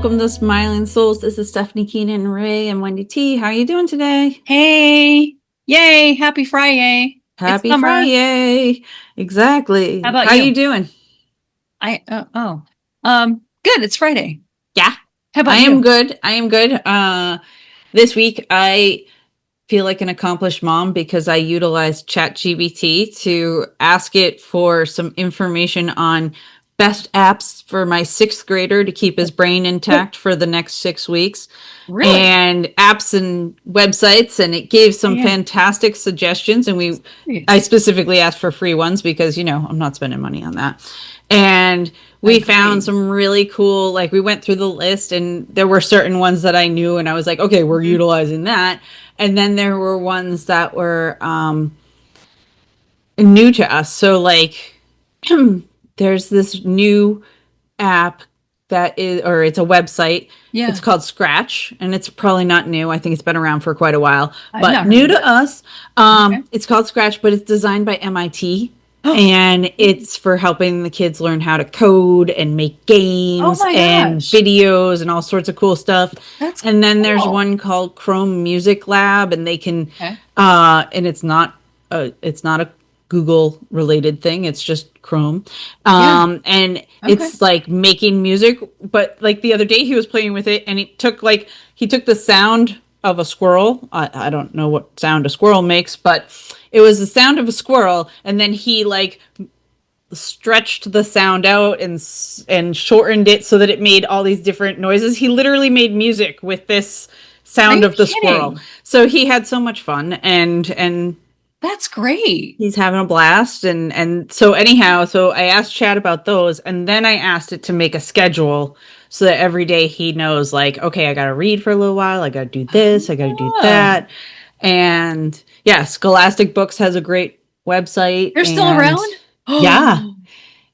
welcome to Smiling Souls. This is Stephanie Keenan, Ray, and Wendy T. How are you doing today? Hey, yay, happy Friday. It's Happy summer. Friday. Exactly. How about How you? you doing? Good. It's Friday. Yeah. How about I you? am good. I am good. This week I feel like an accomplished mom because I utilized ChatGPT to ask it for some information on best apps for my sixth grader to keep his brain intact for the next 6 weeks. Really? And apps and websites, and it gave some Yeah. fantastic suggestions. And I specifically asked for free ones because, I'm not spending money on that. And we found some really cool, like we went through the list and there were certain ones that I knew and I was like, okay, we're utilizing that. And then there were ones that were new to us. So like there's this new app that is, or it's a website. Yeah. It's called Scratch, and it's probably not new. I think it's been around for quite a while, I've but not new heard of to it. us. Okay. It's called Scratch, but it's designed by MIT. And it's for helping the kids learn how to code and make games Oh my and gosh. videos and all sorts of cool stuff. That's And then there's cool. one called Chrome Music Lab, and they can Okay. and it's not a Google related thing. It's just Chrome. And Okay. it's like making music, but like the other day he was playing with it and he took the sound of a squirrel. I don't know what sound a squirrel makes, but it was the sound of a squirrel. And then he like stretched the sound out and shortened it so that it made all these different noises. He literally made music with this sound of the squirrel. So he had so much fun, and That's great. he's having a blast. And so anyhow, so I asked Chad about those, and then I asked it to make a schedule so that every day he knows, like, okay, I got to read for a little while. I got to do this. I got to do that. And yeah, Scholastic Books has a great website. They're still around? Yeah.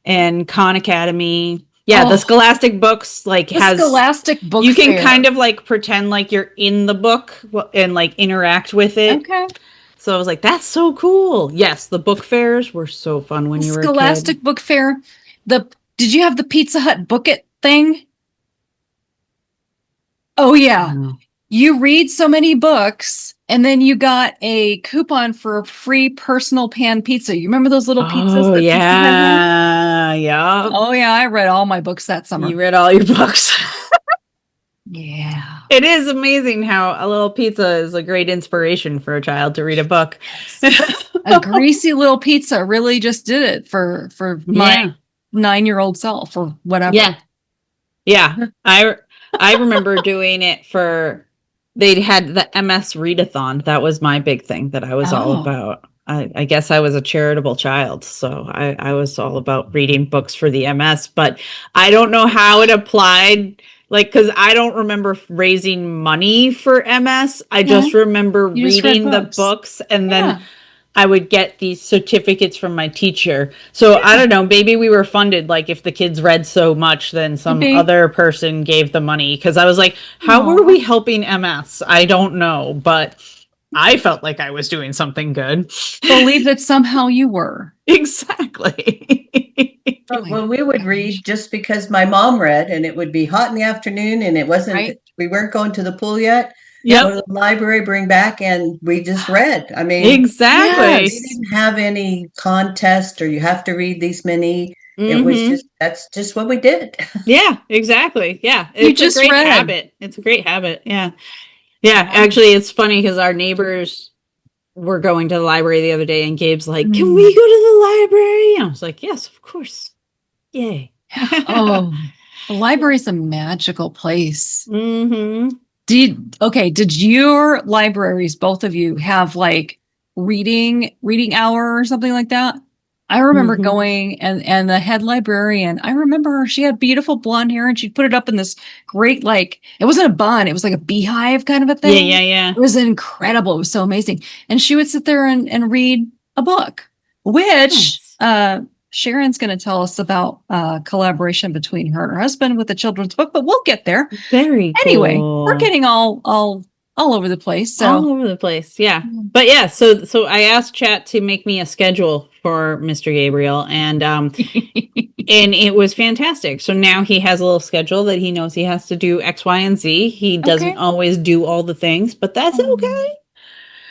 And Khan Academy. Yeah, the Scholastic Books Scholastic Book you can Fair. kind of like pretend like you're in the book and like interact with it. Okay. So I was like, that's so cool. Yes, the book fairs were so fun when you were a kid. Scholastic Book Fair. Did you have the Pizza Hut Book It thing? Oh yeah. You read so many books and then you got a coupon for a free personal pan pizza. You remember those little pizzas? Oh yeah. Yeah. Oh yeah, I read all my books that summer. You read all your books. Yeah. It is amazing how a little pizza is a great inspiration for a child to read a book. A greasy little pizza really just did it for my 9-year-old self or whatever. Yeah. Yeah. I remember doing it they had the MS readathon. That was my big thing that I was all about. I guess I was a charitable child, so I was all about reading books for the MS, but I don't know how it applied, like, because I don't remember raising money for MS. I just remember reading the books, and then I would get these certificates from my teacher. So I don't know, maybe we were funded, like if the kids read so much, then some other person gave the money. Because I was like, how were we helping MS? I don't know, but I felt like I was doing something good. Believe that somehow you were. Exactly. Well, we would read just because my mom read, and it would be hot in the afternoon, and it wasn't, we weren't going to the pool yet. Go to the library, bring back, and we just read. I mean, exactly. We didn't have any contest or you have to read these many. It was that's just what we did. Yeah, exactly. Yeah. It's a great habit. It's a great habit. Yeah. Yeah. Actually, it's funny because our neighbors were going to the library the other day and Gabe's like, can we go to the library? And I was like, yes, of course. Yay. The library is a magical place. Did your libraries, both of you, have like reading hour or something like that? I remember going and the head librarian, I remember her, she had beautiful blonde hair and she'd put it up in this great, like, it wasn't a bun, it was like a beehive kind of a thing. Yeah. It was incredible. It was so amazing. And she would sit there and read a book, which Sharon's going to tell us about collaboration between her and her husband with the children's book, but we'll get there. Very cool. Anyway, we're getting all over the place. So. All over the place, yeah. But yeah, so I asked Chat to make me a schedule for Mr. Gabriel, and And it was fantastic. So now he has a little schedule that he knows he has to do X, Y, and Z. He doesn't always do all the things, but that's okay.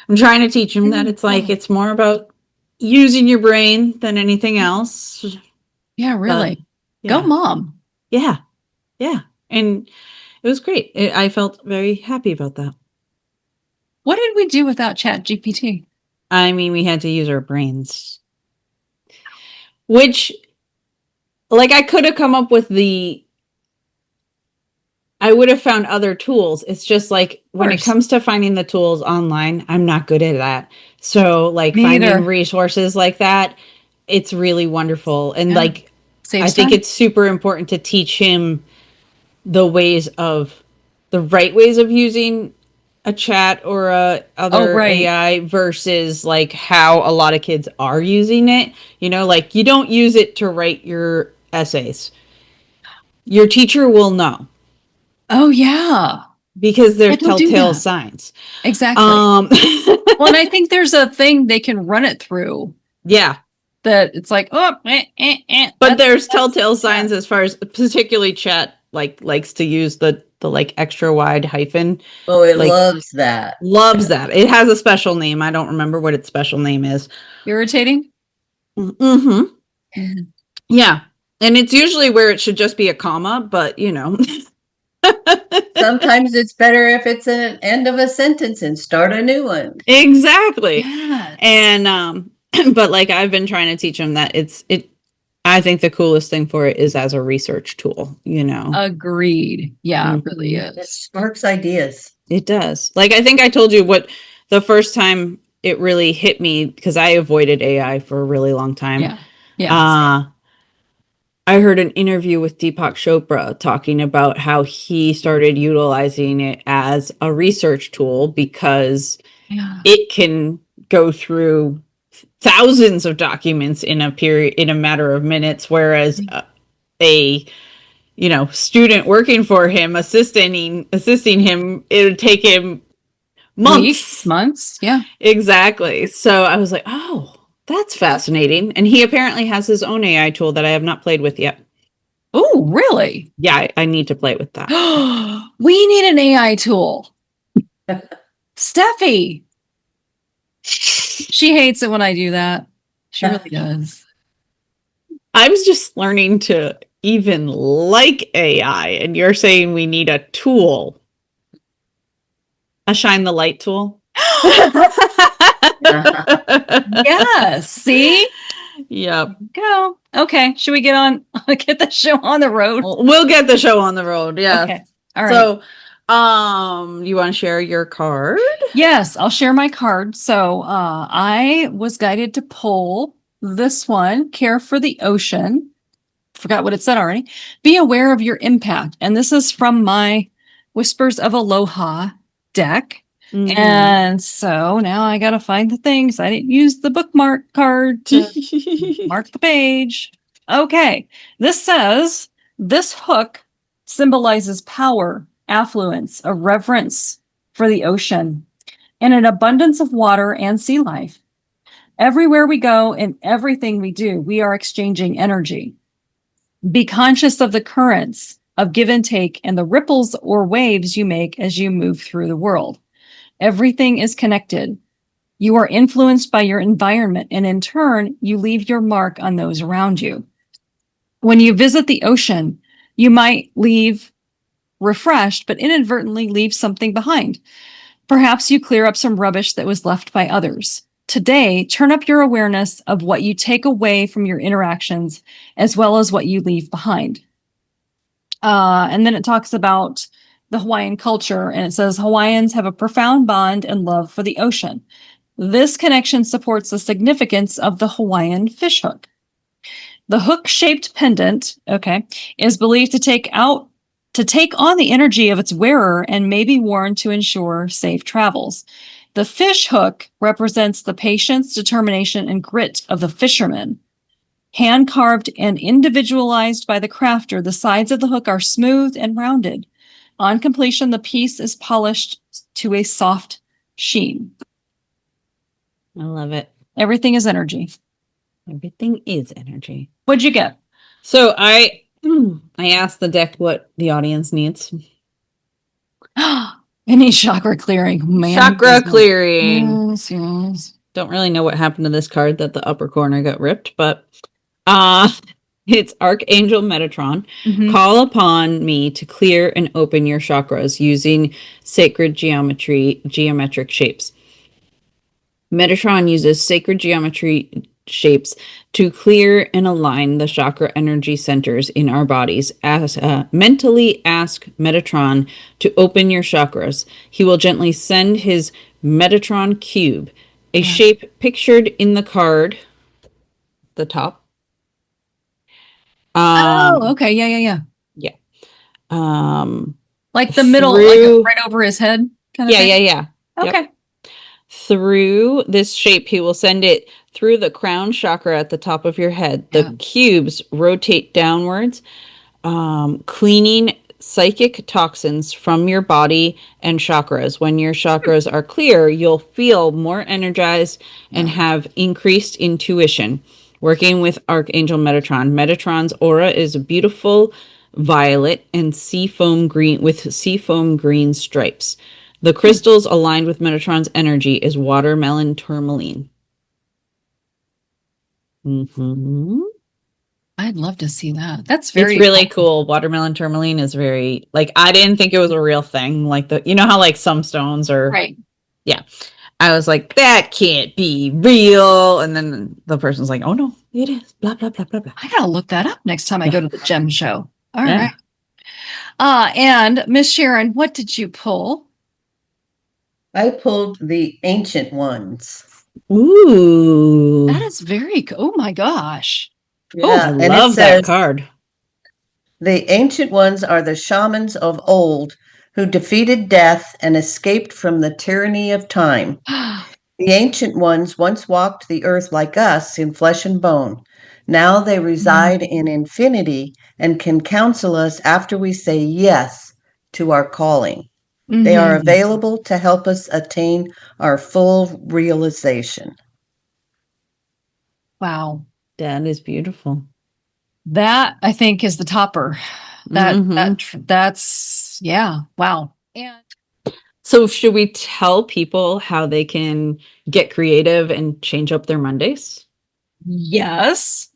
I'm trying to teach him that it's like, it's more about using your brain than anything else. Yeah, really. Go mom. Yeah. Yeah. And it was great. I felt very happy about that. What did we do without ChatGPT? I mean, we had to use our brains. Which, like, I could have come up with I would have found other tools. It's just like when it comes to finding the tools online, I'm not good at that. So, like, finding resources like that, it's really wonderful. And like, I think it's super important to teach him the right ways of using a chat or other AI versus like how a lot of kids are using it. You know, like, you don't use it to write your essays. Your teacher will know. Oh, yeah. Because there's telltale signs. Exactly. Well, and I think there's a thing they can run it through. Yeah. That it's like, But there's telltale signs as far as particularly chat likes to use the like extra wide hyphen. Oh, it loves that. Loves that. It has a special name. I don't remember what its special name is. Irritating? Mm-hmm. Yeah. And it's usually where it should just be a comma, but you know. Sometimes it's better if it's an end of a sentence and start a new one. Exactly. Yes. And but like I've been trying to teach them that I think the coolest thing for it is as a research tool, you know. Agreed. Yeah, it really is. It sparks ideas. It does. Like, I think I told you what the first time it really hit me, because I avoided AI for a really long time. Yeah. Yeah. I heard an interview with Deepak Chopra talking about how he started utilizing it as a research tool because it can go through thousands of documents in a matter of minutes, whereas a student working for him, assisting him, it would take him months. Yeah, exactly. So I was like, oh, that's fascinating. And he apparently has his own AI tool that I have not played with yet. Oh, really? Yeah, I need to play with that. We need an AI tool. Steffi. She hates it when I do that. She really does. I was just learning to even like AI, and you're saying we need a tool. A shine the light tool. Yes. See? Yep. Go. Okay. Should we get the show on the road? We'll get the show on the road. Yeah. Okay. All right. So, you want to share your card? Yes, I'll share my card. So, I was guided to pull this one, Care for the Ocean. Forgot what it said already. Be aware of your impact. And this is from my Whispers of Aloha deck. Mm-hmm. And so now I got to find the things. I didn't use the bookmark card to mark the page. Okay. This says, this hook symbolizes power, affluence, a reverence for the ocean, and an abundance of water and sea life. Everywhere we go and everything we do, we are exchanging energy. Be conscious of the currents of give and take and the ripples or waves you make as you move through the world. Everything is connected. You are influenced by your environment, and in turn, you leave your mark on those around you. When you visit the ocean, you might leave refreshed, but inadvertently leave something behind. Perhaps you clear up some rubbish that was left by others. Today, turn up your awareness of what you take away from your interactions, as well as what you leave behind. And then it talks about the Hawaiian culture, and it says Hawaiians have a profound bond and love for the ocean. This connection supports the significance of the Hawaiian fishhook. The hook-shaped pendant, is believed to take on the energy of its wearer and may be worn to ensure safe travels. The fish hook represents the patience, determination, and grit of the fisherman. Hand-carved and individualized by the crafter, the sides of the hook are smooth and rounded. On completion, the piece is polished to a soft sheen. I love it. Everything is energy. Everything is energy. What'd you get? So I asked the deck what the audience needs. Any chakra clearing, man. Chakra clearing. Yes, yes. Don't really know what happened to this card that the upper corner got ripped, but it's Archangel Metatron. Call upon me to clear and open your chakras using sacred geometric shapes. Metatron uses sacred geometry shapes to clear and align the chakra energy centers in our bodies. Mentally ask Metatron to open your chakras. He will gently send his Metatron cube, a shape pictured in the card, the top. Okay. Yeah. Like the middle, like right over his head kind of thing? Yeah. Okay. Yep. Through this shape, he will send it through the crown chakra at the top of your head. The cubes rotate downwards, cleaning psychic toxins from your body and chakras. When your chakras are clear, you'll feel more energized and have increased intuition. Working with Archangel Metatron. Metatron's aura is a beautiful violet and seafoam green with seafoam green stripes. The crystals aligned with Metatron's energy is watermelon tourmaline. I'd love to see that. It's really cool. Watermelon tourmaline is very, like, I didn't think it was a real thing. Like you know how like some stones are. Right. Yeah. I was like, that can't be real. And then the person's like, oh no, it is. Blah, blah, blah, blah, blah. I gotta look that up next time I go to the gem show. All right. And Miss Sharon, what did you pull? I pulled the Ancient Ones. Ooh. That is very cool. Oh my gosh. Yeah, I love that card. The Ancient Ones are the shamans of old who defeated death and escaped from the tyranny of time. The Ancient Ones once walked the earth like us in flesh and bone. Now they reside in infinity and can counsel us after we say yes to our calling. They are available to help us attain our full realization. Wow. That is beautiful. That, I think, is the topper. That's wow. And so should we tell people how they can get creative and change up their Mondays? Yes.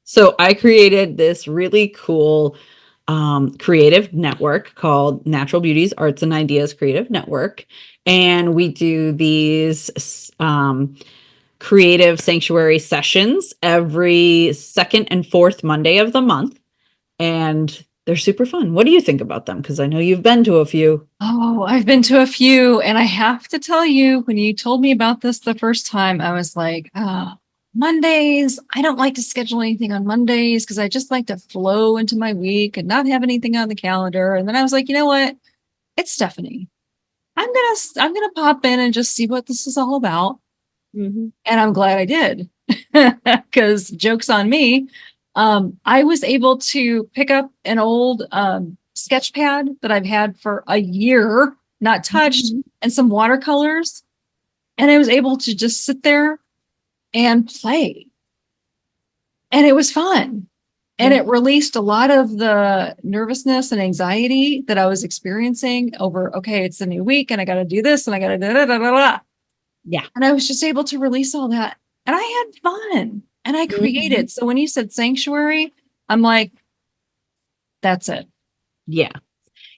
So I created this really cool creative network called Natural Beauties Arts and Ideas Creative Network. And we do these creative sanctuary sessions every second and fourth Monday of the month. And they're super fun. What do you think about them? Because I know you've been to a few. Oh, I've been to a few. And I have to tell you, when you told me about this the first time, I was like, oh, Mondays. I don't like to schedule anything on Mondays because I just like to flow into my week and not have anything on the calendar. And then I was like, you know what? It's Stephanie. I'm gonna pop in and just see what this is all about. And I'm glad I did, because joke's on me. I was able to pick up an old sketch pad that I've had for a year, not touched, and some watercolors. And I was able to just sit there and play. And it was fun. And it released a lot of the nervousness and anxiety that I was experiencing over, okay, it's a new week and I got to do this and I got to da da da da da. Yeah. And I was just able to release all that. And I had fun and I created. So when you said sanctuary, I'm like, that's it. Yeah.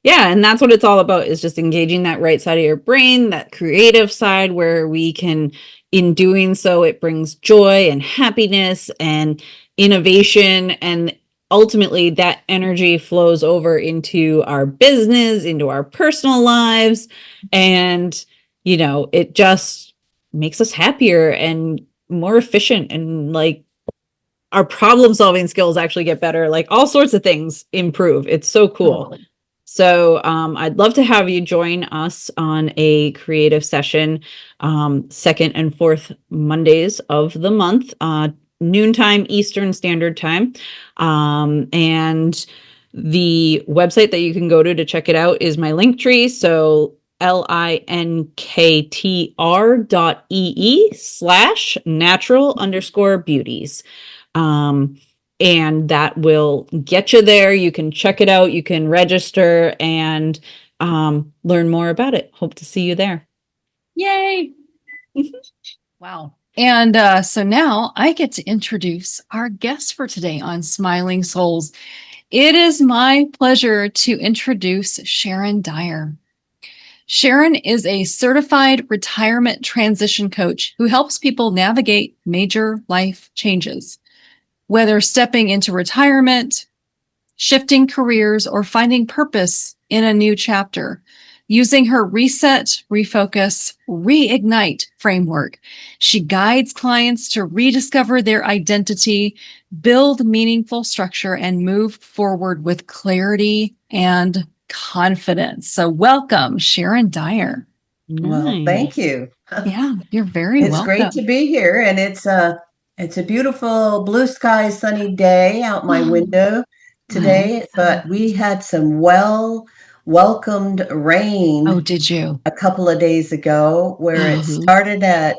Yeah. And that's what it's all about, is just engaging that right side of your brain, that creative side, where we can, in doing so, it brings joy and happiness and innovation. And ultimately that energy flows over into our business, into our personal lives. And, you know, it just makes us happier and more efficient, and like our problem solving skills actually get better. Like all sorts of things improve. It's so cool. Totally. So I'd love to have you join us on a creative session, second and fourth Mondays of the month, noontime Eastern Standard Time. And the website that you can go to check it out is my link tree. So linktr.ee/natural_beauties. and that will get you there. You can check it out. You can register and learn more about it. Hope to see you there. Yay. Wow. And so now I get to introduce our guest for today on Smiling Souls. It is my pleasure to introduce Sharon Dyer. Sharon is a certified retirement transition coach who helps people navigate major life changes, whether stepping into retirement, shifting careers, or finding purpose in a new chapter. Using her Reset, Refocus, Reignite framework, she guides clients to rediscover their identity, build meaningful structure, and move forward with clarity and confidence. So welcome, Sharon Dyer. Well, thank you. Yeah, you're very It's welcome. great to be here, and it's a beautiful blue sky, sunny day out my window today. But we had some welcomed rain. Oh, did you? A couple of days ago, where it started at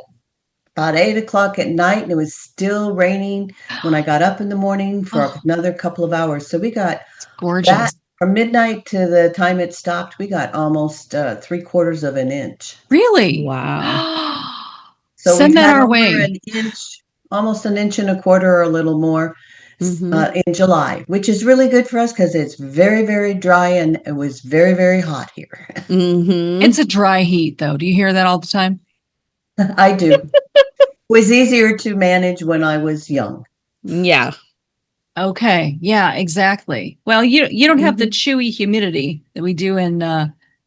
about 8 o'clock at night, and it was still raining when I got up in the morning for another couple of hours. So we got gorgeous. That from midnight to the time it stopped, we got almost 3/4 of an inch. Really? Wow. So Send we've that had our over way. an inch, almost an inch and a quarter or a little more in July, which is really good for us because it's very, very dry, and it was very, very hot here. It's a dry heat, though. Do you hear that all the time? I do. It was easier to manage when I was young. Yeah. Okay. Yeah, exactly. Well, you don't have the chewy humidity that we do in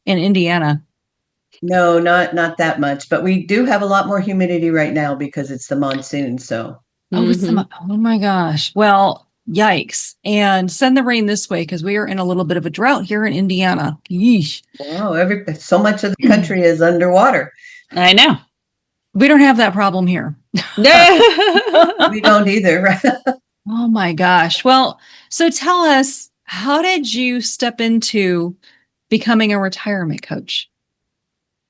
Indiana. No, not that much, but we do have a lot more humidity right now because it's the monsoon. So, oh my gosh. Well, yikes! And send the rain this way because we are in a little bit of a drought here in Indiana. Yeesh. wow, so much of the country is underwater. I know. We don't have that problem here. We don't either. Oh my gosh. Well, so tell us, how did you step into becoming a retirement coach?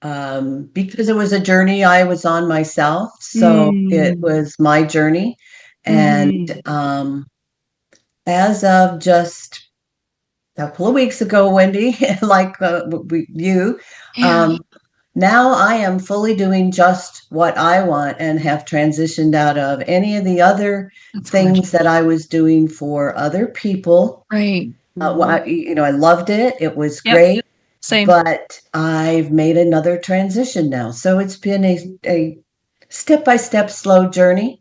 Because it was a journey I was on myself. So it was my journey. And as of just a couple of weeks ago, Wendy, like you, now I am fully doing just what I want and have transitioned out of any of the other things that I was doing for other people. Right. I loved it. It was great. Same. But I've made another transition now. So it's been a step-by-step slow journey,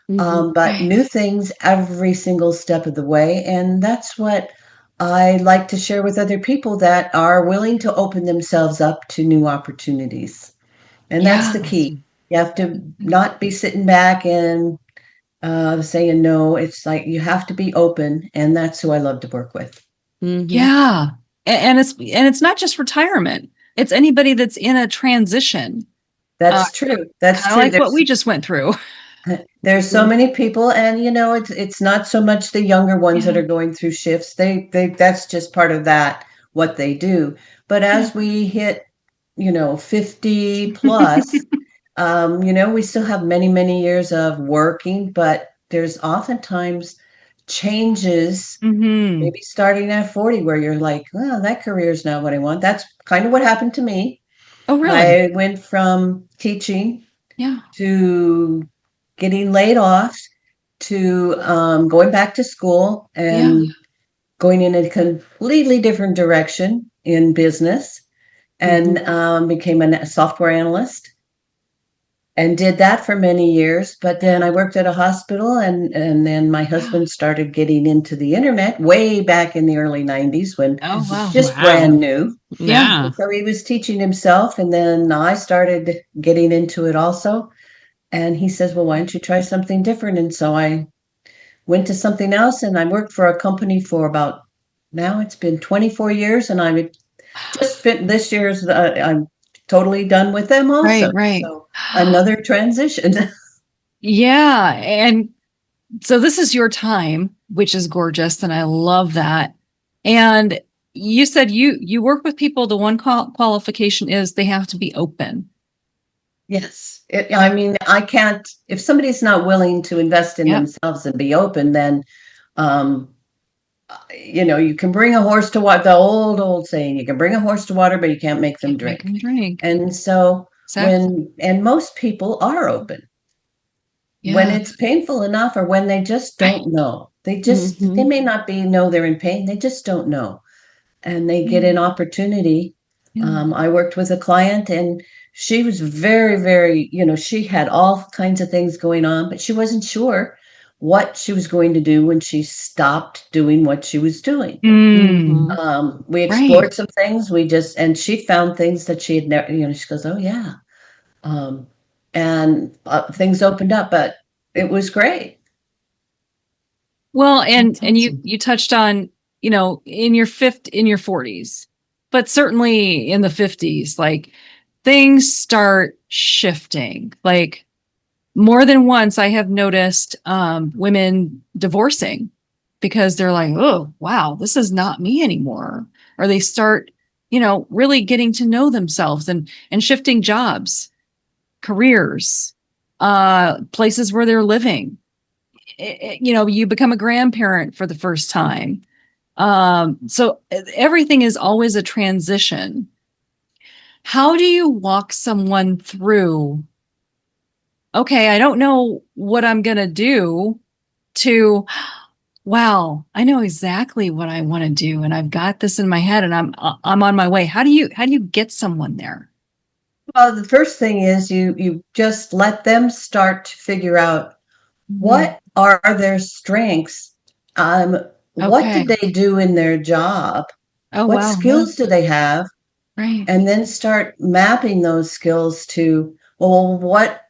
but new things every single step of the way. And that's what I like to share with other people that are willing to open themselves up to new opportunities. And that's the key. You have to not be sitting back and saying no. It's like you have to be open. And that's who I love to work with. Yeah. And it's not just retirement. It's anybody that's in a transition. That's true. That's true. Like what we just went through. There's so many people, and it's not so much the younger ones that are going through shifts. They that's just part of that, what they do. But as we hit, 50 plus, we still have many, many years of working, but there's oftentimes changes, maybe starting at 40, where you're like, well, that career is not what I want. That's kind of what happened to me. Oh, really? I went from teaching to getting laid off to going back to school and going in a completely different direction in business, and became a software analyst. And did that for many years. But then I worked at a hospital, and then my husband started getting into the internet way back in the early 90s when it was just brand new. Yeah. So he was teaching himself, and then I started getting into it also. And he says, well, why don't you try something different? And so I went to something else, and I worked for a company for now it's been 24 years, and I just fit this year's, I'm totally done with them also. Right. So another transition. Yeah. And so this is your time, which is gorgeous. And I love that. And you said you work with people. The one qualification is they have to be open. Yes. I can't, if somebody's not willing to invest in themselves and be open, then You can bring a horse to water, the old saying, you can bring a horse to water, but you can't make them Can't drink. make them drink. And so Exactly. and most people are open when Yeah. it's painful enough or when they just Right. don't know. They Mhm. may not know they're in pain. They just don't know. And they get an opportunity. Yeah. I worked with a client and she was very, very, she had all kinds of things going on, but she wasn't sure what she was going to do when she stopped doing what she was doing. Mm. We Right. explored some things. And she found things that she had never, she goes, oh yeah. And things opened up, but it was great. Well, and That's you awesome. you touched on, in your 40s, but certainly in the 50s, like things start shifting. Like more than once, I have noticed women divorcing because they're like, oh, wow, this is not me anymore. Or they start, really getting to know themselves and shifting jobs, careers, places where they're living. You become a grandparent for the first time. So everything is always a transition. How do you walk someone through, okay, I don't know what I'm going to do, to, wow, I know exactly what I want to do and I've got this in my head and I'm on my way. How do you get someone there? Well, the first thing is you just let them start to figure out Mhm. what are their strengths. What did Okay. they do in their job? Oh, What wow. Yeah. skills do they have? Right. And then start mapping those skills to, well, what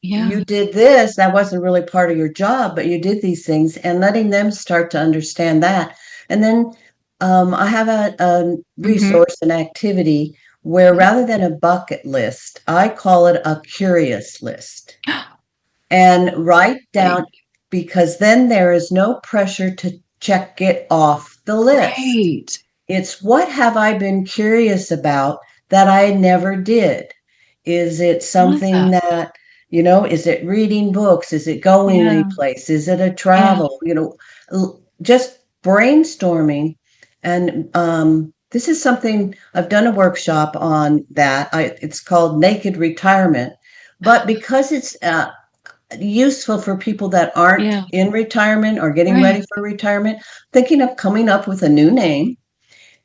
Yeah. you did this, that wasn't really part of your job, but you did these things, and letting them start to understand that. And then I have a Hmm. resource, an activity where rather than a bucket list, I call it a curious list and write down, because then there is no pressure to check it off the list. Right. It's what have I been curious about that I never did? Is it Love something that. that, is it reading books? Is it going any Yeah. place? Is it a Yeah. travel? Just brainstorming. And this is something I've done a workshop on that. It's called Naked Retirement. But because it's useful for people that aren't Yeah. in retirement or getting ready Right. for retirement, thinking of coming up with a new name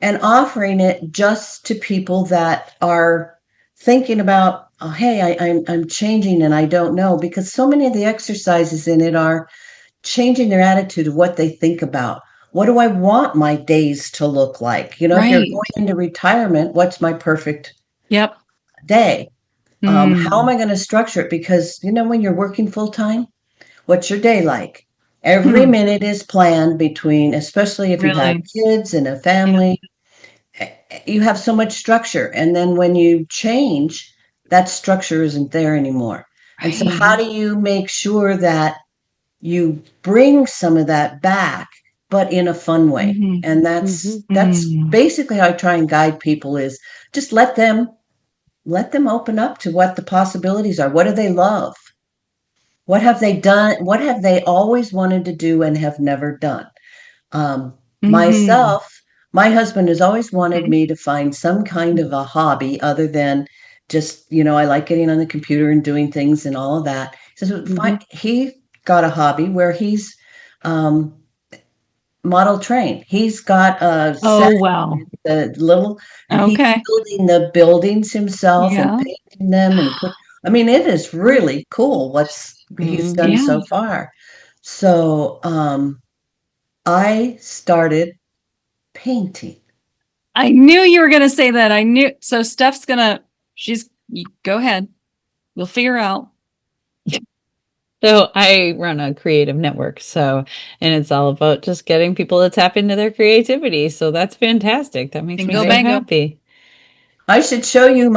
and offering it just to people that are thinking about, oh, hey, I'm changing and I don't know, because so many of the exercises in it are changing their attitude of what they think about. What do I want my days to look like? If you're Right. going into retirement, what's my perfect Yep. day? How am Mm. I going to structure it? Because, when you're working full time, what's your day like? Every Hmm. minute is planned between, especially if you've had Really? kids and a Yeah. family, you have so much structure. And then when you change, that structure isn't there anymore. And so Right. how do you make sure that you bring some of that back, but in a fun way? Hmm. And that's Mm. basically how I try and guide people, is just let them open up to what the possibilities are. What do they love? What have they done? What have they always wanted to do and have never done? Um, Hmm. Myself, my husband has always wanted Hmm. me to find some kind of a hobby other than just, I like getting on the computer and doing things and all of that. He says, he got a hobby where he's um, model trained. He's got a set, Oh, wow. and he's Okay. building the buildings himself and Yeah. painting them I mean, it is really cool what's he's done Yeah. so far. So, I started painting. I knew you were going to say that. I knew. So go ahead. We'll figure out. So I run a creative network, and it's all about just getting people to tap into their creativity. So that's fantastic. That makes me Bingo, so bango. happy. I should show you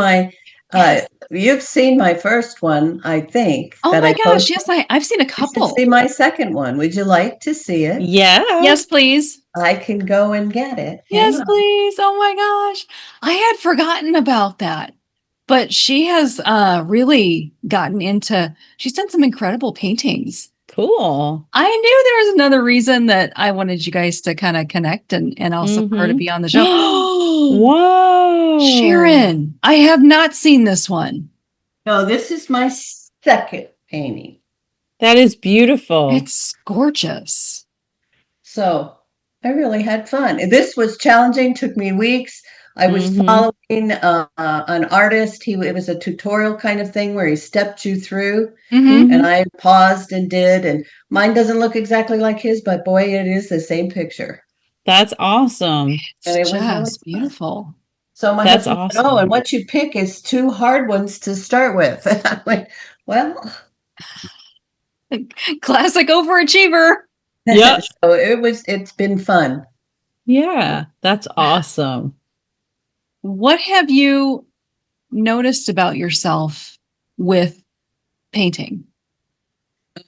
Yes. you've seen my first one, I think, Oh that my I gosh. posted. Yes, I've seen a You should see couple. my second one. Would you like to see it? Yeah. Yes, please. I can go and get it. Hang Yes, on. please. Oh my gosh. I had forgotten about that. But she has really gotten into, she's done some incredible paintings. Cool. I knew there was another reason that I wanted you guys to kind of connect and also her to be on the show. Whoa. Sharon, I have not seen this one. No, this is my second painting. That is beautiful. It's gorgeous. So I really had fun. This was challenging, took me weeks. I was following an artist. It was a tutorial kind of thing where he stepped you through, and I paused and did. And mine doesn't look exactly like his, but boy, it is the same picture. That's awesome. And it It's was really just fun. beautiful. So my That's husband said, "Oh, awesome. and what you pick is two hard ones to start with." I'm like, well, Classic overachiever. Yep. so it's been fun. Yeah, that's awesome. What have you noticed about yourself with painting?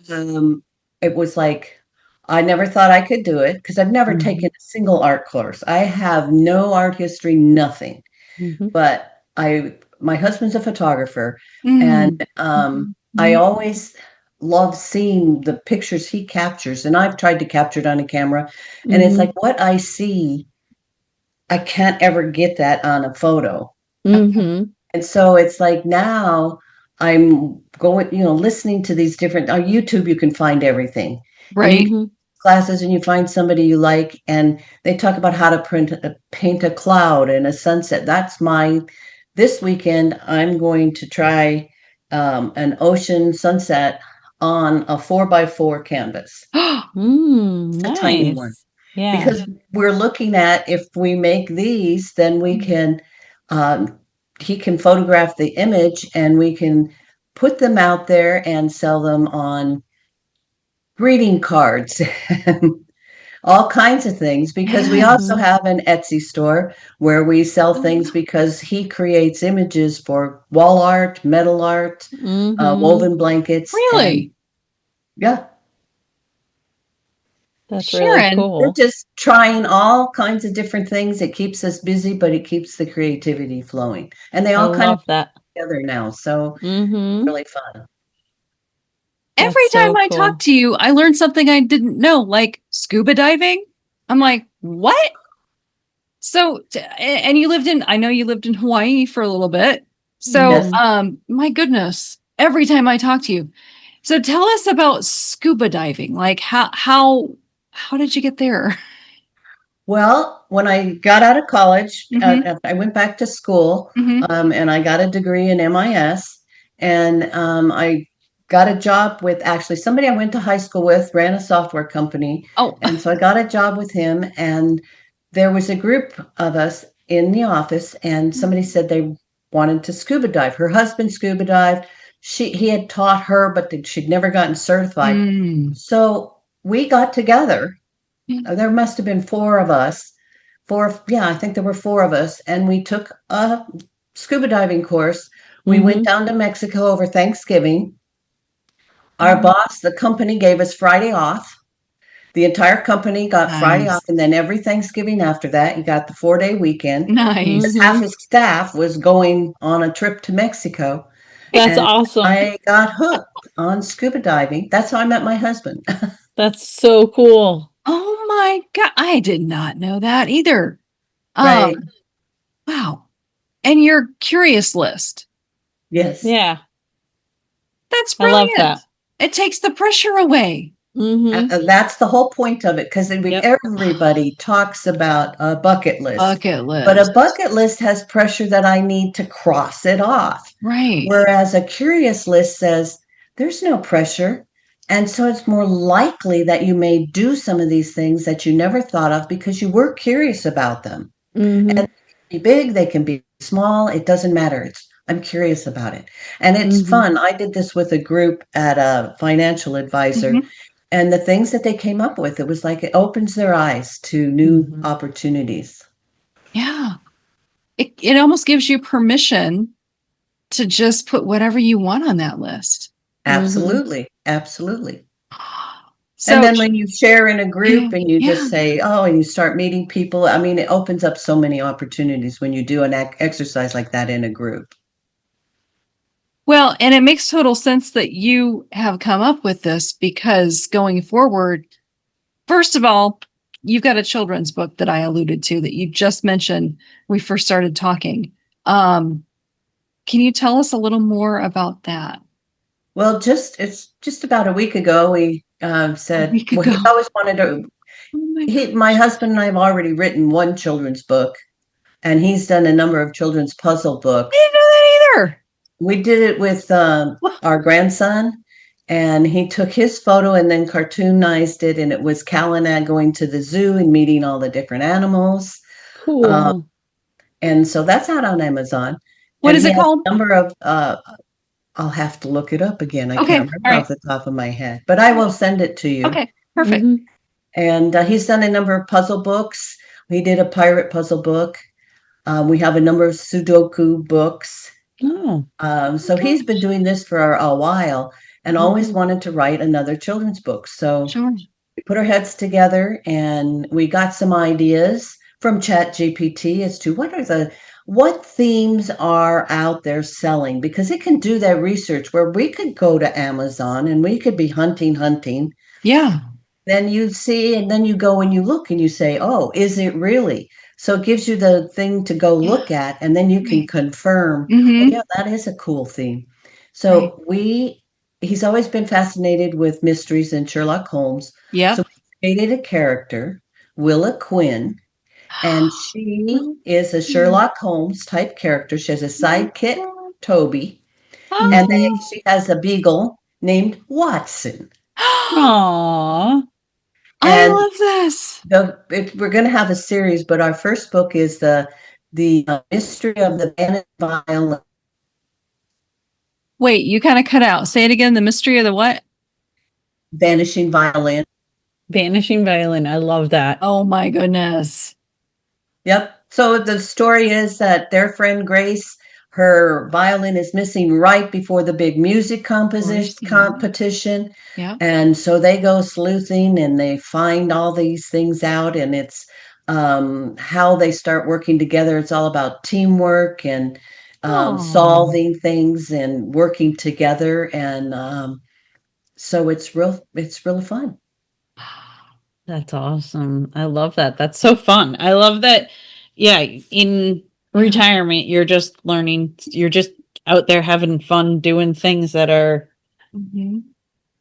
It was like I never thought I could do it because I've never taken a single art course. I have no art history, nothing. But my husband's a photographer, and I always love seeing the pictures he captures, and I've tried to capture it on a camera, and it's like what I see, I can't ever get that on a photo. And so it's like now I'm going, listening to these different on YouTube, you can find everything. And you can classes and you find somebody you like, and they talk about how to paint a cloud and a sunset. This weekend, I'm going to try an ocean sunset on a 4x4 canvas. A tiny one. Nice. Yeah. Because we're looking at if we make these, then we can he can photograph the image and we can put them out there and sell them on greeting cards and all kinds of things, because we also have an Etsy store where we sell things because he creates images for wall art, metal art, woven blankets. Really? Yeah. That's Sharon, really cool. We're just trying all kinds of different things. It keeps us busy, but it keeps the creativity flowing. And they all I kind love of that. together now. So really fun. every That's time so I cool. talk to you, I learn something I didn't know, like scuba diving. I'm like, what? So, and I know you lived in Hawaii for a little bit. So, Yes. my goodness, every time I talk to you. So tell us about scuba diving. Like how did you get there? Well, when I got out of college, I went back to school, and I got a degree in MIS, and I got a job with actually somebody I went to high school with, ran a software company. Oh. And so I got a job with him, and there was a group of us in the office, and somebody said they wanted to scuba dive. Her husband scuba dived. He had taught her, but she'd never gotten certified. So we got together. There must have been four of us. I think there were four of us, and we took a scuba diving course. We went down to Mexico over Thanksgiving. Our boss, the company, gave us Friday off. The entire company got Friday off, and then every Thanksgiving after that, you got the 4-day weekend. Nice. Half his staff was going on a trip to Mexico. That's and awesome. I got hooked on scuba diving. That's how I met my husband. That's so cool. Oh my God. I did not know that either. Right. Wow. And your curious list. Yes. Yeah. That's I brilliant. love that. It takes the pressure away. That's the whole point of it, because everybody talks about a bucket list. But a bucket list has pressure that I need to cross it off. Right. Whereas a curious list says there's no pressure. And so it's more likely that you may do some of these things that you never thought of because you were curious about them. And they can be big, they can be small, it doesn't matter. I'm curious about it. And it's fun. I did this with a group at a financial advisor, and the things that they came up with, it was like it opens their eyes to new opportunities. Yeah. It almost gives you permission to just put whatever you want on that list. Absolutely. Absolutely. So, and then when you share in a group and you just say, and you start meeting people, I mean, it opens up so many opportunities when you do an exercise like that in a group. Well, and it makes total sense that you have come up with this because going forward, first of all, you've got a children's book that I alluded to that you just mentioned when we first started talking. Can you tell us a little more about that? Well, it's just about a week ago. We A said, week well, he ago. always wanted to. Oh my My gosh. husband and I have already written one children's book, and he's done a number of children's puzzle I books. didn't know that either. We did it with our grandson, and he took his photo and then cartoonized it, and it was Cal and I going to the zoo and meeting all the different animals. Um, Cool. and so that's out on Amazon. What And is he it has called? a number of, I'll have to look it up again. I Okay. can't All remember off right. the top of my head, but I will send it to you. Okay. Perfect. Mhm. And he's done a number of puzzle books. We did a pirate puzzle book. We have a number of Sudoku books. Oh, So he's been doing this for a while and always mhm. wanted to write another children's book. So Sure. we put our heads together and we got some ideas from Chat GPT as to what themes are out there selling, because it can do that research where we could go to Amazon and we could be hunting. Yeah. Then you see, and then you go and you look and you say, oh, is it really? So it gives you the thing to go Yeah. look at, and then you can Right. confirm, oh, Mm-hmm. yeah, that is a cool theme. Right. So he's always been fascinated with mysteries and Sherlock Holmes. So Yep. we created a character, Willa Quinn, and she is a Sherlock Holmes type character. She has a sidekick, Toby, and then Mhm. she has a beagle named Watson. Aw. I And love this. we're going to have a series, but our first book is the mystery of the Bannon violin. Wait, you kind of cut out. Say it again. The mystery of the what? Vanishing violin. Vanishing violin. I love that. Oh my goodness. Yep. So the story is that their friend Grace, her violin is missing right before the big music composition competition. Yeah. And so they go sleuthing and they find all these things out, and it's how they start working together. It's all about teamwork and Oh, solving things and working together. And so it's really fun. That's awesome. I love that. That's so fun. I love that. Yeah, in retirement, you're just learning, you're just out there having fun doing things that are Mhm.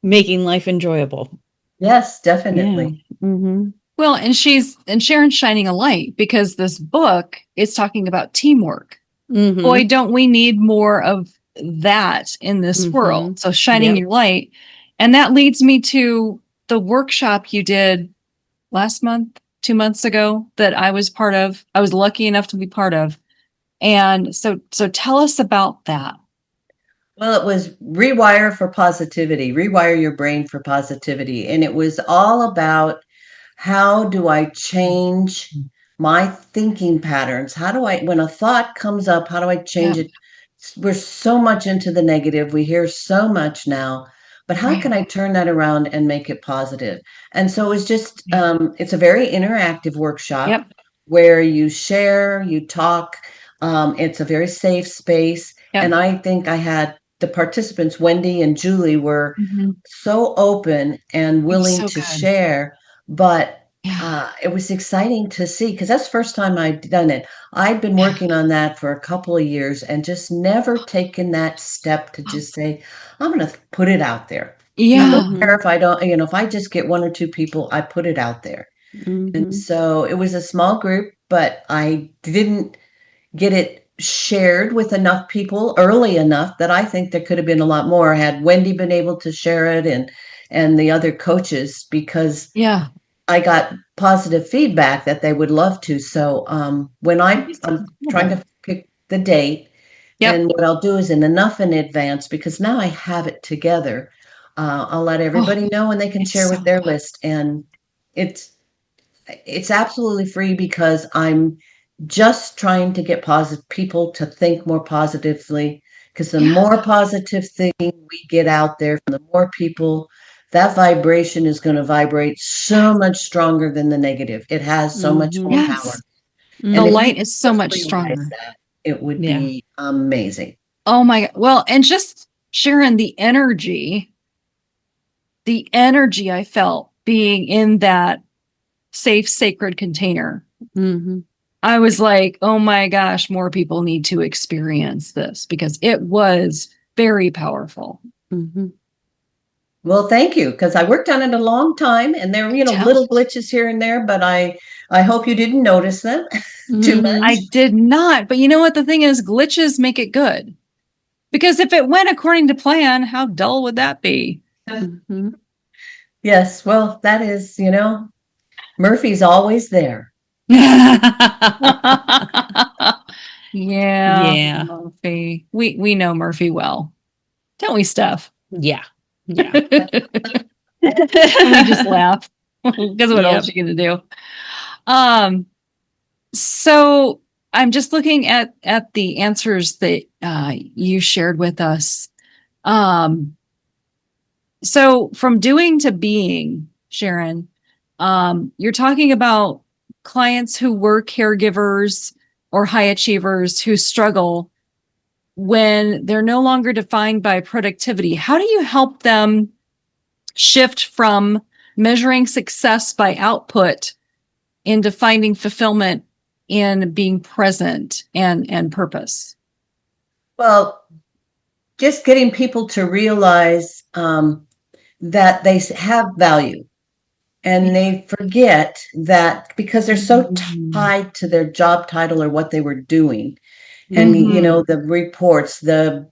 making life enjoyable. Yes, Yeah. definitely. Mm-hmm. Well, and Sharon's shining a light because this book is talking about teamwork. Mm-hmm. Boy, don't we need more of that in this world. So shining Yep. your light. And that leads me to the workshop you did last month, 2 months ago that I was part of. I was lucky enough to be part of. And so tell us about that. Well, it was rewire for positivity, rewire your brain for positivity. And it was all about how do I change my thinking patterns? How do I, when a thought comes up, how do I change Yeah. it? We're so much into the negative. We hear so much now, but how Right. can I turn that around and make it positive? And so it's just, Yeah. it's a very interactive workshop Yep. where you share, you talk. It's a very safe space. Yep. And I think I had the participants, Wendy and Julie, were Mhm. so open and willing So to good. share. But Yeah. it was exciting to see, because that's the first time I'd done it. I'd been Yeah. working on that for a couple of years and just never taken that step to just say, I'm going to put it out there. I Yeah. don't care if I don't, if I just get one or two people, I put it out there. Mm-hmm. And so it was a small group, but I didn't get it shared with enough people early enough that I think there could have been a lot more had Wendy been able to share it, and the other coaches, because Yeah. I got positive feedback that they would love to. So when I'm trying to pick the date, Yep. then what I'll do is enough in advance, because now I have it together. I'll let everybody know, and they can It's share so with their fun. list. And it's absolutely free, because I'm just trying to get people to think more positively, because the Yeah. more positive thing we get out there from the more people, that vibration is going to vibrate so much stronger than the negative. It has so much more power. Yes. The And if you light is so just much realize stronger. that, it would Yeah. be amazing. Oh my, well, and just Sharon, the energy I felt being in that safe, sacred container. Mm-hmm. I was like, oh my gosh, more people need to experience this because it was very powerful. Mm-hmm. Well, thank you, because I worked on it a long time, and there were, little glitches here and there, but I hope you didn't notice them too Mm-hmm. I much. did not. But you know what? The thing is, glitches make it good. Because if it went according to plan, how dull would that be? Mm-hmm. Yes, well, that is, Murphy's always there. Yeah, Yeah. Murphy. We know Murphy well. Don't we, Steph? Yeah. Yeah. We just laugh. Because what else Yep. are you gonna do? Um, so I'm just looking at the answers that you shared with us. Um, so from doing to being, Sharon, you're talking about clients who were caregivers or high achievers who struggle when they're no longer defined by productivity. How do you help them shift from measuring success by output into finding fulfillment in being present and purpose? Well, just getting people to realize that they have value, and they forget that because they're so tied to their job title or what they were doing. And, the reports, the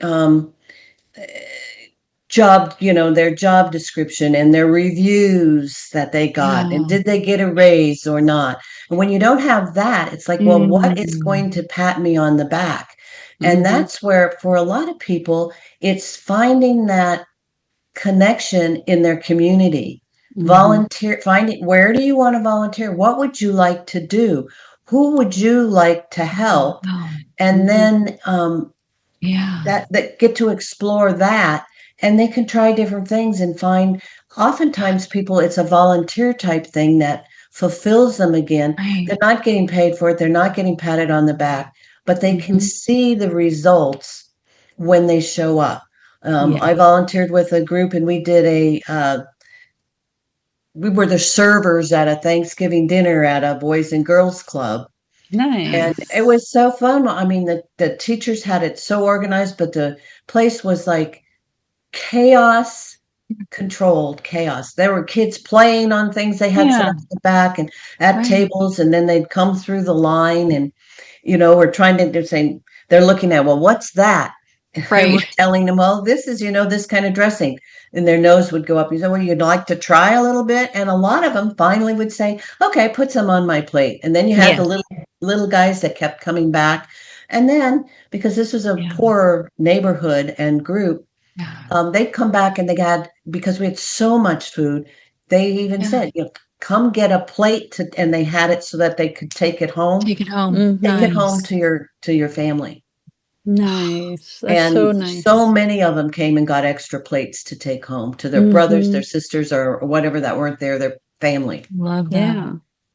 um, job, their job description and their reviews that they got, and did they get a raise or not? And when you don't have that, it's like, well, what is going to pat me on the back? And that's where, for a lot of people, it's finding that connection in their community. Volunteer, finding, where do you want to volunteer? What would you like to do? Who would you like to help? And then that get to explore that, and they can try different things and find, oftentimes people, it's a volunteer type thing that fulfills them again. They're not getting paid for it, they're not getting patted on the back, but they can see the results when they show up. I volunteered with a group, and we were the servers at a Thanksgiving dinner at a Boys and Girls Club. And it Nice. was so fun. I mean, the teachers had it so organized, but the place was like chaos, controlled chaos. There were kids playing on things they had set up at the back and at tables, and then they'd come through the line, and we're trying to do saying, they're looking at, well, what's that? And we're telling them, well, this is, this kind of dressing. And their nose would go up. You say, well, you'd like to try a little bit? And a lot of them finally would say, okay, put some on my plate. And then you had the little guys that kept coming back. And then, because this was a poorer neighborhood and group, they'd come back, and because we had so much food, they even said, come get a plate and they had it so that they could take it home. Take it home. Take it home to your family. Nice. That's And so nice. so many of them came and got extra plates to take home to their brothers, their sisters, or whatever that weren't there, their family. Love that. Yeah.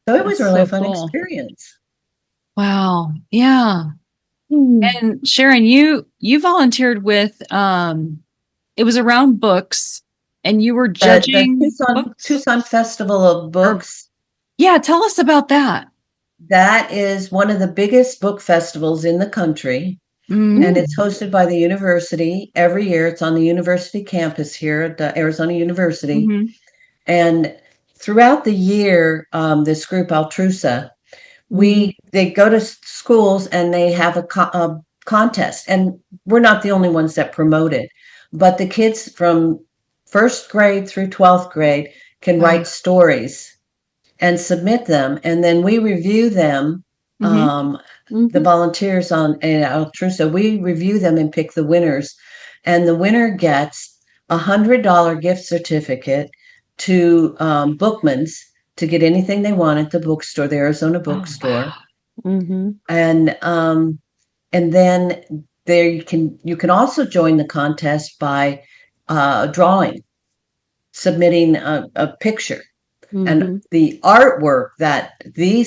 So it was That's really so a fun cool. experience. Wow. Yeah. And Sharon, you volunteered with it was around books, and you were judging the Tucson Festival of Books. Yeah, tell us about that. That is one of the biggest book festivals in the country. And it's hosted by the university every year. It's on the university campus here at the Arizona University. And throughout the year, this group, Altrusa, they go to schools and they have a contest. And we're not the only ones that promote it, but the kids from first grade through 12th grade can write stories and submit them. And then we review them. The volunteers on Altrusa, we review them and pick the winners. And the winner gets $100 gift certificate to Bookman's to get anything they want at the bookstore, the Arizona bookstore. And then there you can also join the contest by drawing, submitting a picture. And the artwork that we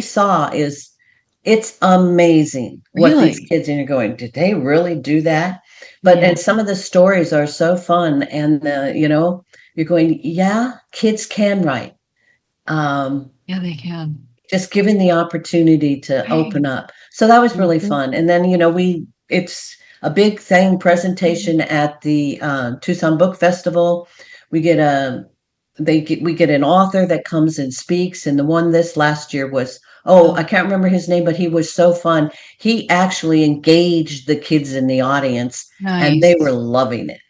saw is It's amazing what these Really? kids, and you're going, did they really do that? But Yeah. and some of the stories are so fun, and you're going, yeah, kids can write. Um, Yeah, they can. just given the opportunity to Right. open up. So that was really Mhm. fun. And then, it's a big thing presentation at the Tucson Book Festival. We get we get an author that comes and speaks. And the one this last year was, oh, I Oh, can't remember his name, but he was so fun. He actually engaged the kids in the audience and they were nice. loving it.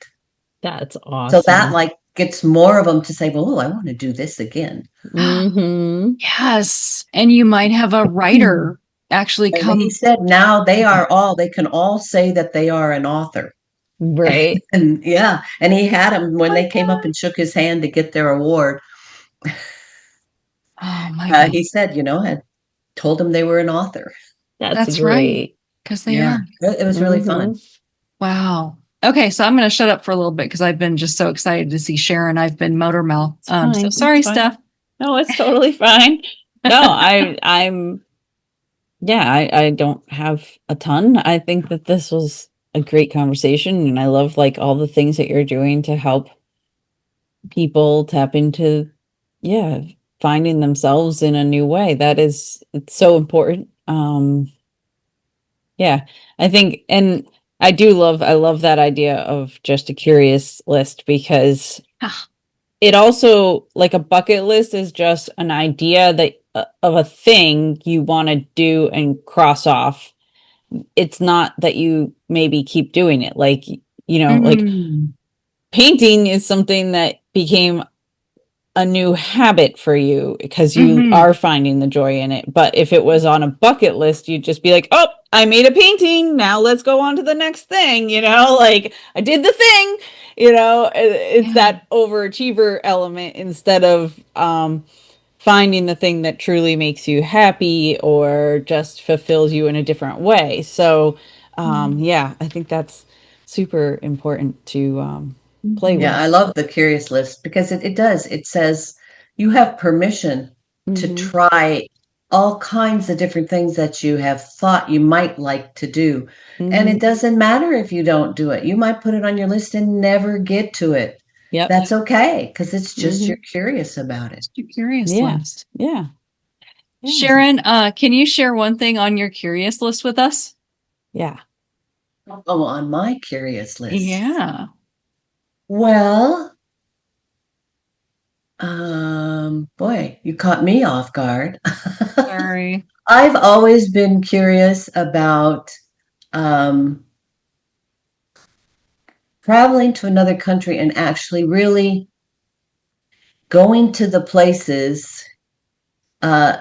That's So that awesome. like gets more of them to say, well, oh, I want to do this again. Mhm. Yes. And you might have a writer actually And he come. said now they can all say that they are an author. Right. And yeah, and he had them when My they came up God. and shook his hand to get their award. Oh my God. He said, had told them they were an author. That's That's right. great. Because they Yeah, are. it was really fun. Mhm. Wow. Okay, so I'm going to shut up for a little bit because I've been just so excited to see Sharon. I've been motor mouth. It's So fine. sorry, It's fine. Steph. No, it's totally fine. No, I'm yeah, I don't have a ton. I think that this was a great conversation and I love like all the things that you're doing to help people tap into yeah, finding themselves in a new way. It's so important. Yeah, I think and I love that idea of just a curious list because Ah, it also like a bucket list is just an idea that of a thing you want to do and cross off. It's not that you maybe keep doing it. Like, like mm, painting is something that became a new habit for you because you hmm. are finding the joy in it. But if it was on a bucket list, you'd just be like, oh, I made a painting. Now let's go on to the next thing. Like I did the thing, it's Yeah. that overachiever element instead of, finding the thing that truly makes you happy or just fulfills you in a different way. So, Mm, yeah, I think that's super important to, play Yeah, mhm. I with. love the curious list because it does. It says you have permission to Mm-hmm. try all kinds of different things that you have thought you might like to do. And Mm-hmm. it doesn't matter if you don't do it. You might put it on your list and never get to it. Yep. That's okay because it's just you're Mm-hmm. curious about it. Just your curious Yeah. list. Yeah. Yeah. Sharon, can you share one thing on your curious list with us? Yeah. Oh, on my curious list. Yeah. Well, boy, you caught me off guard. Sorry. I've always been curious about um, traveling to another country and actually really going to the places uh,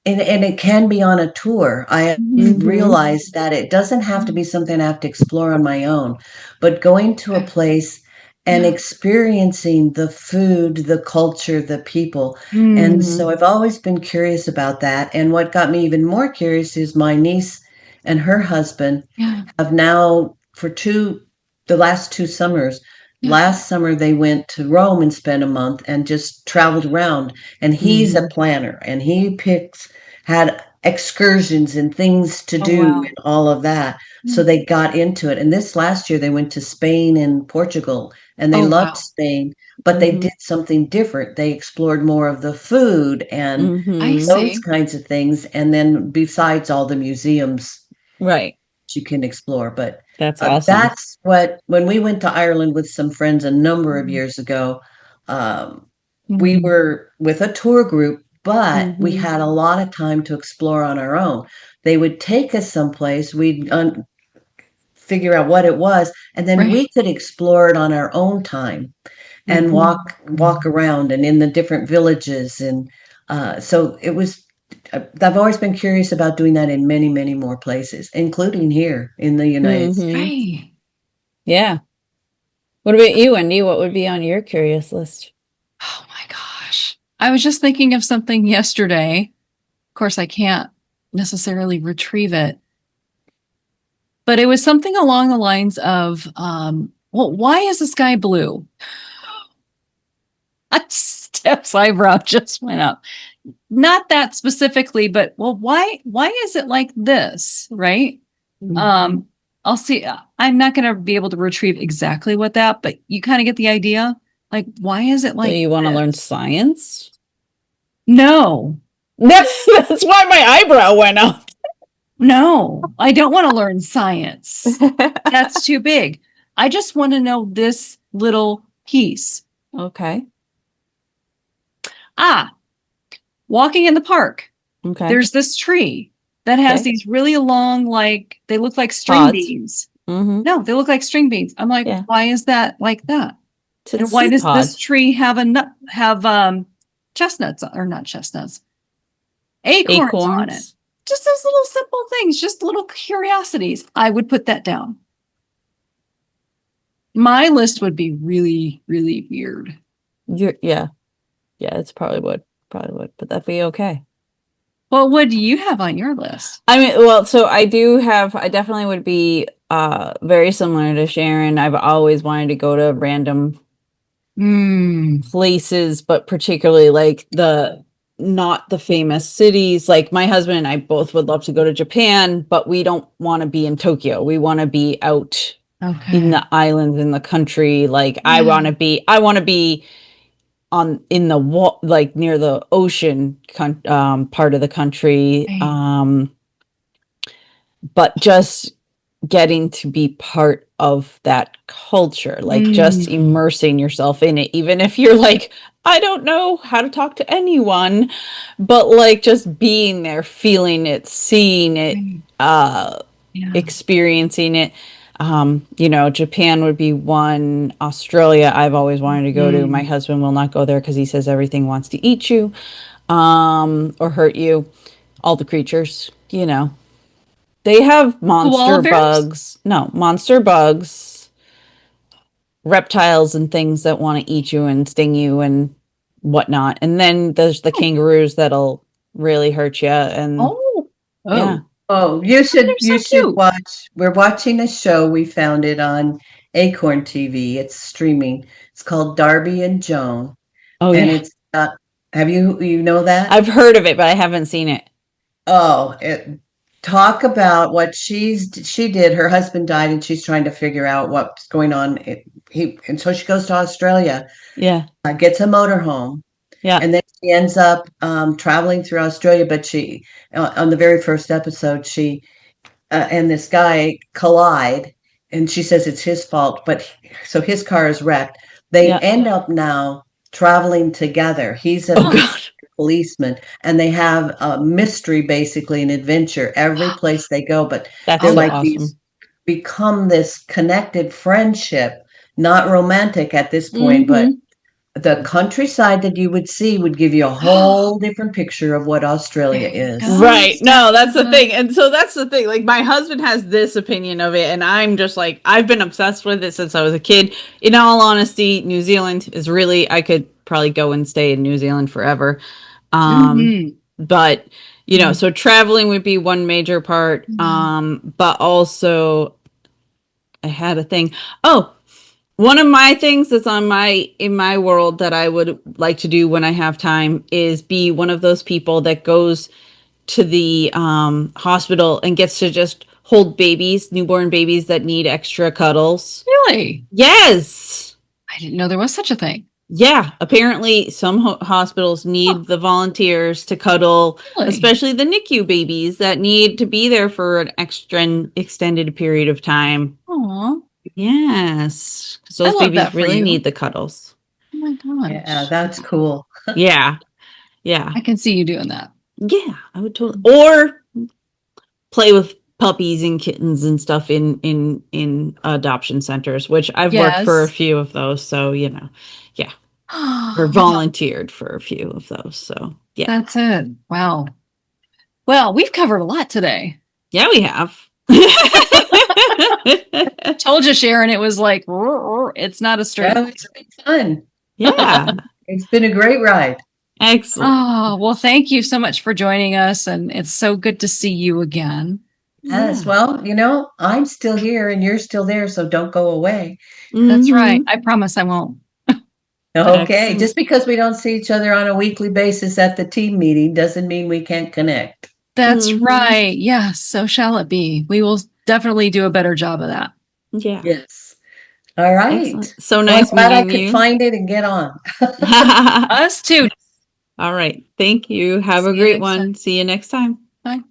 and it can be on a tour. I have Mhm. Mm-hmm. realized that it doesn't have to be something I have to explore on my own, but going to a Okay. place and Yeah. experiencing the food, the culture, the people. And Mm. so Mm-hmm. I've always been curious about that. And what got me even more curious is my niece and her husband Yeah. have now the last 2 summers. Yeah. Last summer they went to Rome and spent a month and just traveled around. And he's a Mm-hmm. planner and he had excursions and things to Oh, do wow. and all of that. So Mm. they got into it. And this last year they went to Spain and Portugal and they Oh, loved wow. Spain, but they Mm-hmm. did something different. They explored more of the food and I Mm-hmm. those see. kinds of things. And then besides all the museums Right. you can explore. But That's awesome. that's when we went to Ireland with some friends a number of Mm. years ago. Um, we Mm. were with a tour group, but we Mm-hmm. had a lot of time to explore on our own. They would take us someplace, we'd figure out what it was, and then Right. we could explore it on our own time and Mm-hmm. walk around and in the different villages. And so it was. I've always been curious about doing that in many, many more places, including here in the United States. Mm-hmm. Right. Yeah. What about you, Wendy? What would be on your curious list? Oh my gosh. I was just thinking of something yesterday. Of course, I can't necessarily retrieve it, but it was something along the lines of, well, why is the sky blue? Jeff's eyebrow just went up. Not that specifically, but well, why is it like this? Right. I'll see. I'm not going to be able to retrieve exactly what that, but you kind of get the idea. Like, why is it like So you want to this? learn science? No, That's why my eyebrow went up. no, I don't want to learn science. That's too big. I just want to know this little piece. Okay. Walking in the park. Okay. There's this tree that has Okay. these really long, like, they look like string Pods. beans. Mm-hmm. No, they look like string beans. I'm like, Yeah. why is that like that? It's And why seed does pods. this tree have chestnuts or not chestnuts? Acorns on it. Just those little simple things, just little curiosities. I would put that down. My list would be really, really weird. Yeah, it's probably would, but that'd be okay. Well, what do you have on your list? I mean, well, so I definitely would be very similar to Sharon. I've always wanted to go to random places, but particularly like not the famous cities. Like my husband and I both would love to go to Japan, but we don't want to be in Tokyo. We want to be out in the islands, in the country. Like I want to be in the like near the ocean part of the country. But just getting to be part of that culture, like just immersing yourself in it, even if you're like, I don't know how to talk to anyone, but like just being there, feeling it, seeing it, experiencing it. Japan would be one. Australia, I've always wanted to go to. My husband will not go there because he says everything wants to eat you, or hurt you. All the creatures, they have monster bugs, reptiles and things that want to eat you and sting you and whatnot. And then there's the kangaroos that'll really hurt you. And yeah. Oh, you should watch. We're watching a show. We found it on Acorn TV. It's streaming. It's called Darby and Joan. Oh, and yeah. it's have you know that? I've heard of it, but I haven't seen it. Oh, talk about what she did. Her husband died, and she's trying to figure out what's going on. And so she goes to Australia. Yeah. Gets a motorhome. Yeah. And then she ends up traveling through Australia. But she, on the very first episode, she and this guy collide, and she says it's his fault. But so his car is wrecked. They end up now traveling together. He's a policeman, and they have a mystery, basically an adventure every place they go. But that's they're so like awesome. become this connected friendship, not romantic at this point, but the countryside that you would see would give you a whole different picture of what Australia is. Right. No, that's the thing. And so that's the thing. Like my husband has this opinion of it, and I'm just like, I've been obsessed with it since I was a kid. In all honesty, New Zealand is really, I could probably go and stay in New Zealand forever. But so traveling would be one major part. But also I had a thing. Oh, one of my things that's in my world that I would like to do when I have time is be one of those people that goes to the hospital and gets to just hold newborn babies that need extra cuddles. Really? Yes. I didn't know there was such a thing. Yeah. Apparently some hospitals need the volunteers to cuddle, especially the NICU babies that need to be there for an extended period of time. Aww. Yes, because those babies really need the cuddles. Oh my gosh. Yeah, that's cool. Yeah. I can see you doing that. Yeah, I would totally. Or play with puppies and kittens and stuff in adoption centers, which I've worked for a few of those. So, or volunteered for a few of those. So, yeah. That's it. Wow. Well, we've covered a lot today. Yeah, we have. Told you, Sharon, it was like, it's not a straight. Oh, it's been fun. Yeah. It's been a great ride. Excellent. Oh, well, thank you so much for joining us. And it's so good to see you again. Yes. Well, I'm still here and you're still there. So don't go away. That's right. I promise I won't. Okay. Excellent. Just because we don't see each other on a weekly basis at the team meeting doesn't mean we can't connect. That's right. Yes, so shall it be. We will definitely do a better job of that. Yeah. Yes. All right. Excellent. So Well, I'm nice glad I meeting could you. find it and get on. Us too. All right. Thank you. Have a See you great next time. one. See you next time. Bye.